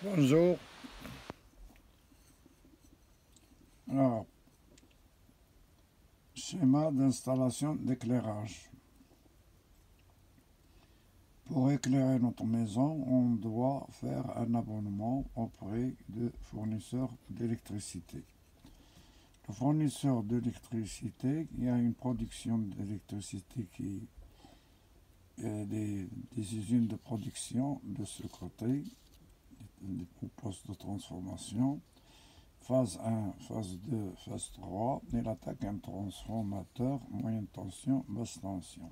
Bonjour. Alors, schéma d'installation d'éclairage. Pour éclairer notre maison, on doit faire un abonnement auprès de fournisseurs d'électricité. Le fournisseur d'électricité, il y a une production d'électricité qui est des usines de production de ce côté, des postes de transformation. Phase 1, phase 2, phase 3, il attaque un transformateur moyenne tension, basse tension.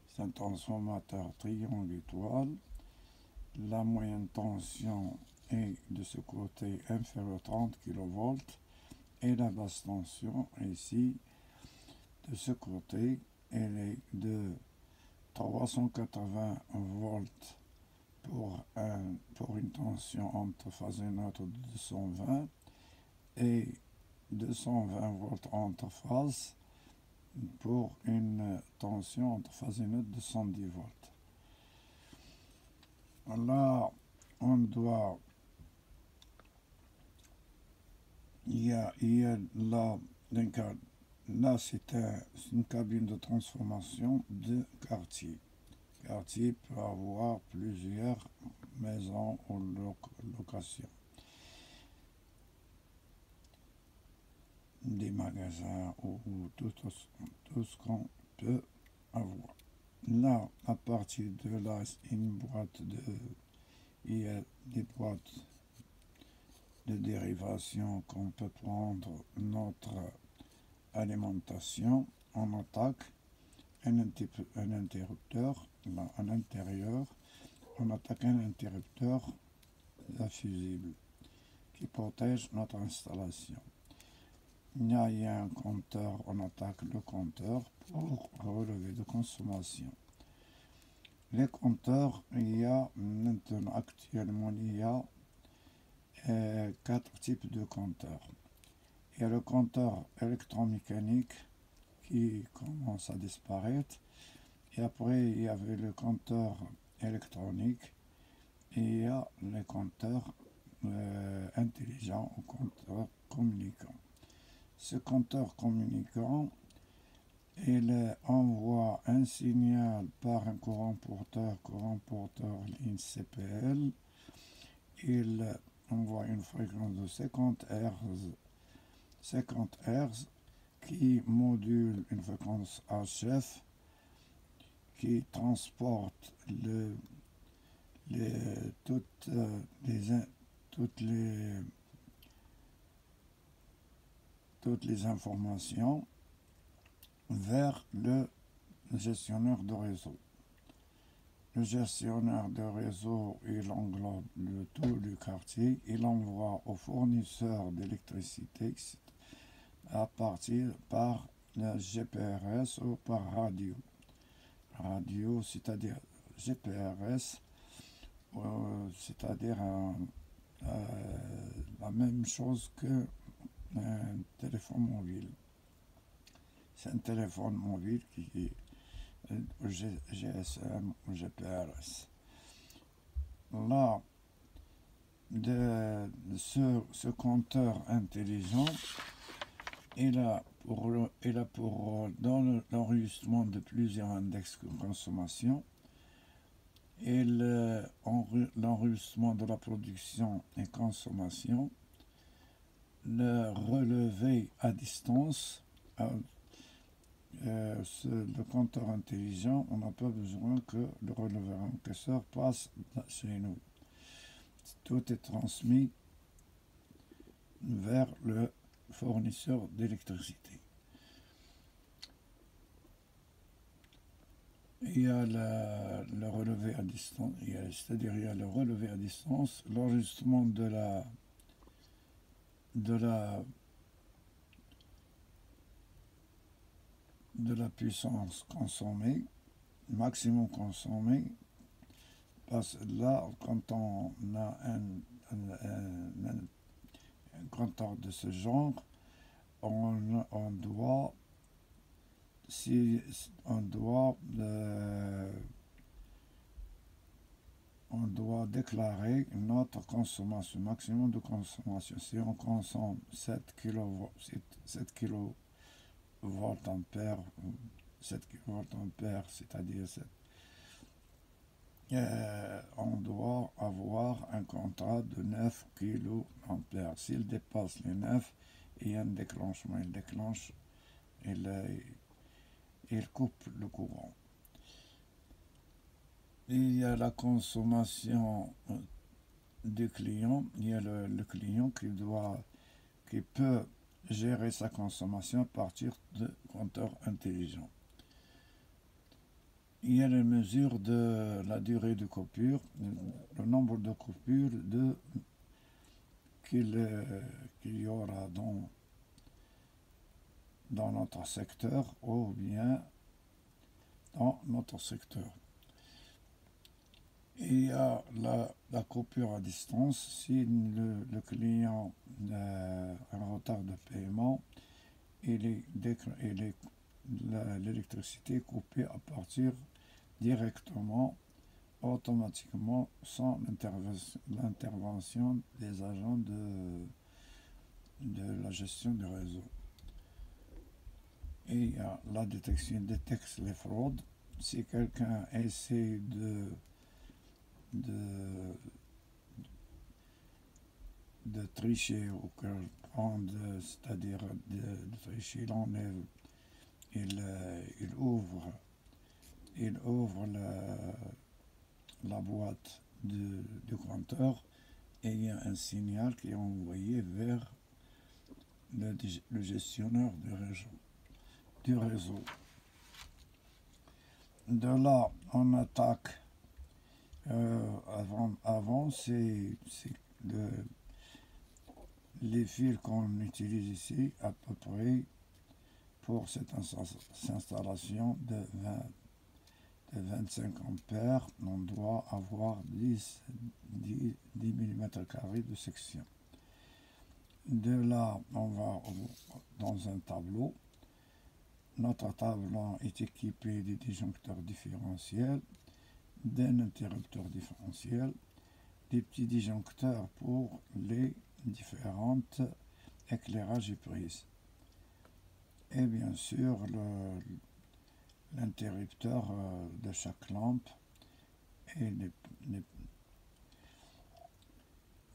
C'est un transformateur triangle étoile. La moyenne tension est de ce côté inférieure à 30 kV et la basse tension ici de ce côté elle est de 380 volts pour une tension entre phase neutre de 220 et 220 volts entre phases pour une tension entre phase neutre de 110 volts. Là, on doit. Il y a là, là c'est une cabine de transformation de quartier. Quartier peut avoir plusieurs maisons ou locations. Des magasins ou tout ce qu'on peut avoir. Là, à partir de là, il y a des boîtes de dérivation qu'on peut prendre notre alimentation. On attaque un interrupteur là, à l'intérieur. On attaque un interrupteur fusible qui protège notre installation. Il y a un compteur, on attaque le compteur pour relever de consommation. Les compteurs, il y a maintenant actuellement il y a 4 types de compteurs. Il y a le compteur électromécanique qui commence à disparaître. Et après, il y avait le compteur électronique et il y a les compteurs intelligents ou compteurs communicants. Ce compteur communicant, il envoie un signal par un courant porteur ligne CPL. Il envoie une fréquence de 50 Hz qui module une fréquence HF qui transporte toutes, toutes, toutes les informations vers le gestionnaire de réseau. Le gestionnaire de réseau, il englobe le tout du quartier. Il envoie au fournisseur d'électricité à partir par la GPRS ou par radio. Radio, c'est-à-dire GPRS, c'est-à-dire la même chose que un téléphone mobile. C'est un téléphone mobile qui est GSM ou GPRS. Là, ce compteur intelligent il a pour dans l'enregistrement de plusieurs index de consommation et l'enregistrement de la production et consommation, le relevé à distance. Le compteur intelligent, on n'a pas besoin que le releveur encaisseur passe chez nous. Tout est transmis vers le fournisseur d'électricité. Il y a le relevé à distance, c'est-à-dire il y a le relevé à distance, l'enregistrement de la puissance consommée, maximum consommé, parce que là, quand on a un compteur de ce genre, on doit on doit déclarer notre consommation, maximum de consommation. Si on consomme 7 kV, 7 kV ampères, 7 kV ampères, c'est-à-dire on doit avoir un contrat de 9 kA. S'il dépasse les 9, il y a un déclenchement. Il déclenche, il coupe le courant. Il y a la consommation du client. Il y a le client qui peut gérer sa consommation à partir de compteurs intelligents. Il y a les mesures de la durée de coupure, le nombre de coupures qu'il y aura dans notre secteur ou bien dans notre secteur. Il y a la coupure à distance. Si le client a un retard de paiement, l'électricité est coupée à partir directement, automatiquement, sans l'intervention des agents de la gestion du réseau. Et il y a la détection, détecte les fraudes. Si quelqu'un essaie de tricher ou c'est-à-dire de tricher, il ouvre la boîte du compteur et il y a un signal qui est envoyé vers le gestionnaire du réseau. De là, on attaque. Avant c'est les fils qu'on utilise ici, à peu près pour cette installation de 25 ampères, on doit avoir 10 mm² de section. De là, on va dans un tableau. Notre tableau est équipé de disjoncteurs différentiels, d'un interrupteur différentiel, des petits disjoncteurs pour les différentes éclairages et prises. Et bien sûr, l'interrupteur de chaque lampe et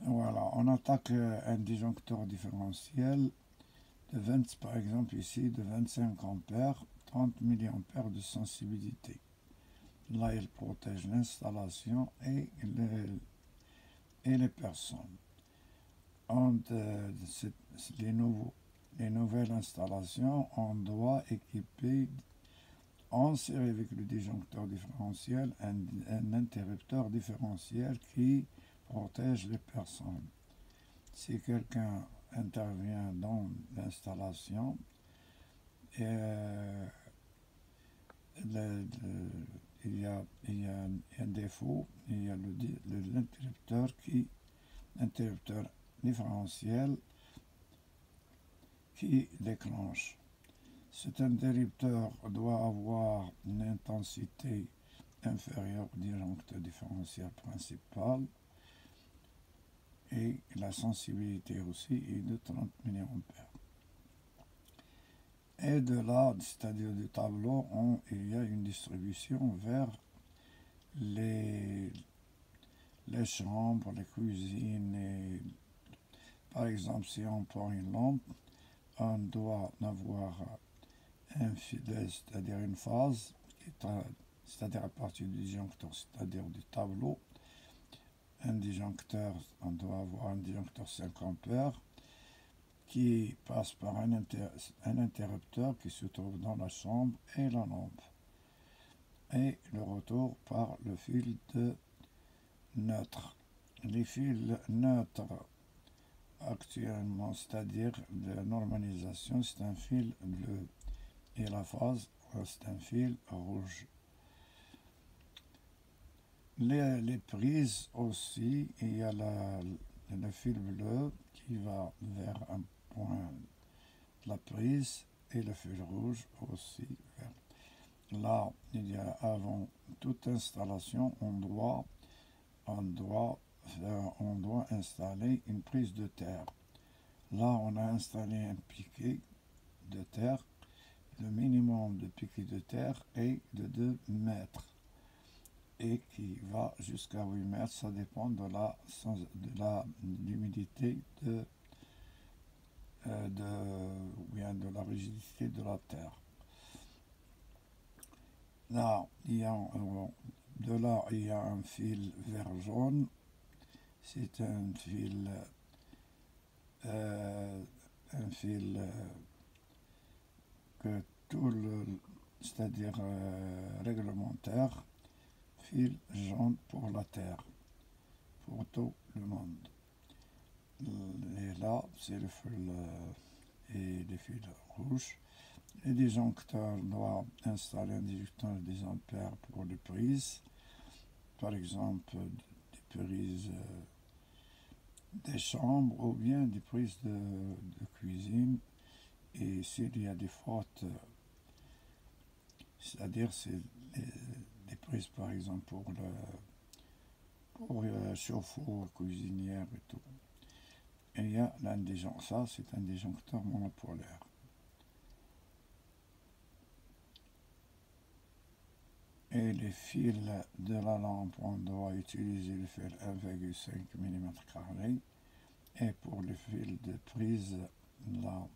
voilà, on attaque un disjoncteur différentiel de 20, par exemple ici, de 25 ampères, 30 mA de sensibilité. Là, il protège l'installation et les personnes. Les nouvelles installations, on doit équiper en série avec le disjoncteur différentiel un interrupteur différentiel qui protège les personnes. Si quelqu'un intervient dans l'installation, il y a un défaut, il y a l'interrupteur différentiel qui déclenche. Cet interrupteur doit avoir une intensité inférieure au disjoncteur différentiel principal et la sensibilité aussi est de 30 mA. Et de là, c'est-à-dire du tableau, il y a une distribution vers les chambres, les cuisines. Et, par exemple, si on prend une lampe, on doit avoir un filet, c'est-à-dire une phase, c'est-à-dire à partir du disjoncteur, c'est-à-dire du tableau. Un disjoncteur, on doit avoir un disjoncteur 5 ampères qui passe par un interrupteur qui se trouve dans la chambre et la lampe. Et le retour par le fil neutre. Les fils neutres actuellement, c'est-à-dire la normalisation, c'est un fil bleu et la phase, c'est un fil rouge. Les prises aussi, il y a le fil bleu qui va vers un point de la prise et le fil rouge aussi vers. Là, il y a avant toute installation, on doit on doit installer une prise de terre. Là, on a installé un piquet de terre. Le minimum de piquet de terre est de 2 mètres et qui va jusqu'à 8 mètres. Ça dépend de l'humidité de la rigidité de la terre. Là, il y a un fil vert jaune. C'est un fil que c'est-à-dire réglementaire, fil jaune pour la terre, pour tout le monde. Et là, c'est le fil et les fils rouges. Les disjoncteurs doivent installer un disjoncteur de 10 ampères pour les prises, par exemple des prises des chambres ou bien des prises de cuisine. Et s'il y a des fautes, c'est-à-dire c'est des prises par exemple pour chauffe-eau, cuisinière et tout. Et il y a ça c'est un disjoncteur monopolaire. Et les fils de la lampe, on doit utiliser le fil 1,5 mm² et pour les fils de prise, là,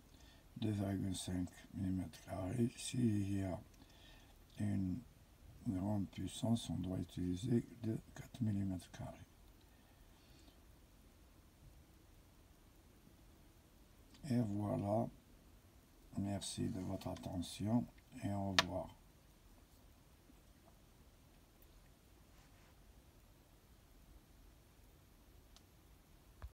2,5 mm². S'il y a une grande puissance, on doit utiliser de 4 mm². Et voilà, merci de votre attention et au revoir.